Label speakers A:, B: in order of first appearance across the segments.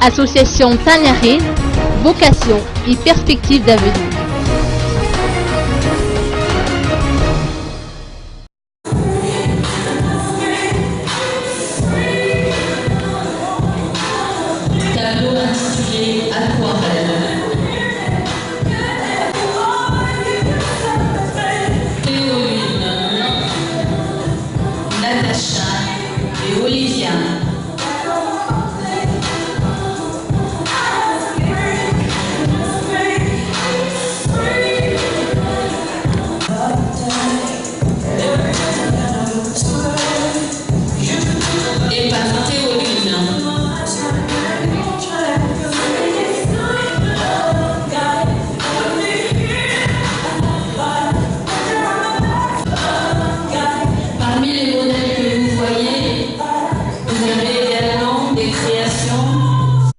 A: Association Tania Reine, vocation et perspectives d'avenir.
B: Tableau intitulé Aquarelle. Théoline, Natacha et Olivia. Et par Théoline. Parmi les modèles que vous voyez, vous avez également des créations.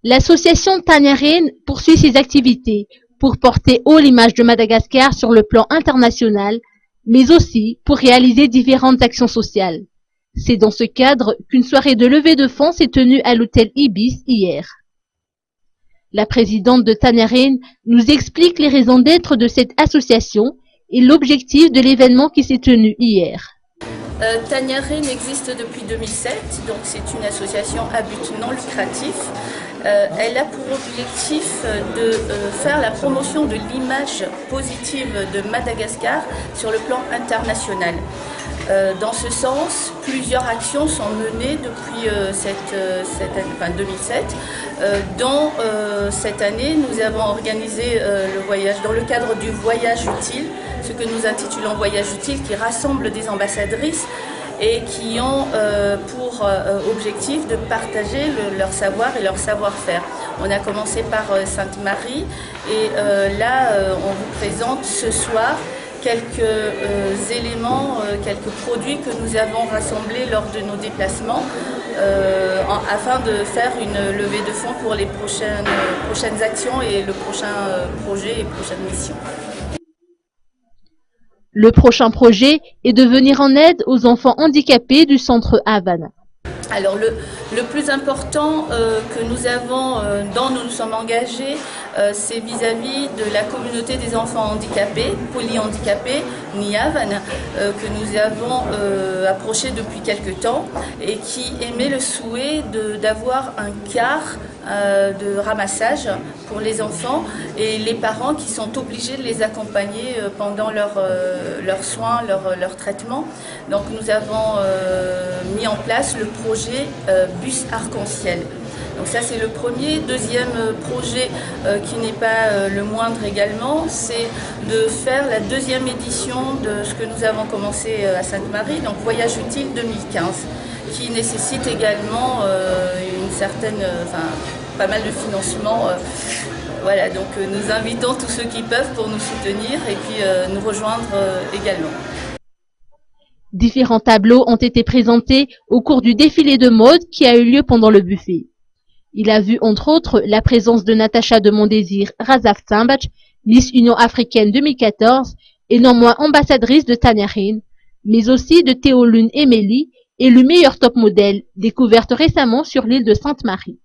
A: L'association Tania Reine poursuit ses activités pour porter haut l'image de Madagascar sur le plan international, mais aussi pour réaliser différentes actions sociales. C'est dans ce cadre qu'une soirée de levée de fonds s'est tenue à l'hôtel Ibis hier. La présidente de Tania Reine nous explique les raisons d'être de cette association et l'objectif de l'événement qui s'est tenu hier.
C: Tania Reine existe depuis 2007, donc c'est une association à but non lucratif. Elle a pour objectif de faire la promotion de l'image positive de Madagascar sur le plan international. Dans ce sens, plusieurs actions sont menées depuis 2007. Dans cette année, nous avons organisé le voyage dans le cadre du voyage utile, ce que nous intitulons voyage utile, qui rassemble des ambassadrices et qui ont pour objectif de partager leur savoir et leur savoir-faire. On a commencé par Sainte-Marie et là, on vous présente ce soir quelques éléments, quelques produits que nous avons rassemblés lors de nos déplacements afin de faire une levée de fonds pour les prochaines actions et le prochain projet et prochaine mission.
A: Le prochain projet est de venir en aide aux enfants handicapés du centre Havane.
C: Alors le plus important que nous avons, dont nous nous sommes engagés, c'est vis-à-vis de la communauté des enfants handicapés, polyhandicapés, NIAVAN, que nous avons approché depuis quelque temps et qui émet le souhait d'avoir un quart de ramassage pour les enfants et les parents qui sont obligés de les accompagner pendant leurs soins, leur traitement. Donc nous avons mis en place le projet Bus Arc-en-Ciel. Donc ça c'est le premier. Deuxième projet qui n'est pas le moindre également, c'est de faire la deuxième édition de ce que nous avons commencé à Sainte-Marie, donc Voyage utile 2015, qui nécessite également une certaine, pas mal de financement. Voilà, donc nous invitons tous ceux qui peuvent pour nous soutenir et puis nous rejoindre également.
A: Différents tableaux ont été présentés au cours du défilé de mode qui a eu lieu pendant le buffet. Il a vu entre autres la présence de Natacha de Mondésir Razaf Tsambach, Miss Union Africaine 2014 et non moins ambassadrice de Tania Reine, mais aussi de Théoline Emélie, élue meilleure top modèle, découverte récemment sur l'île de Sainte-Marie.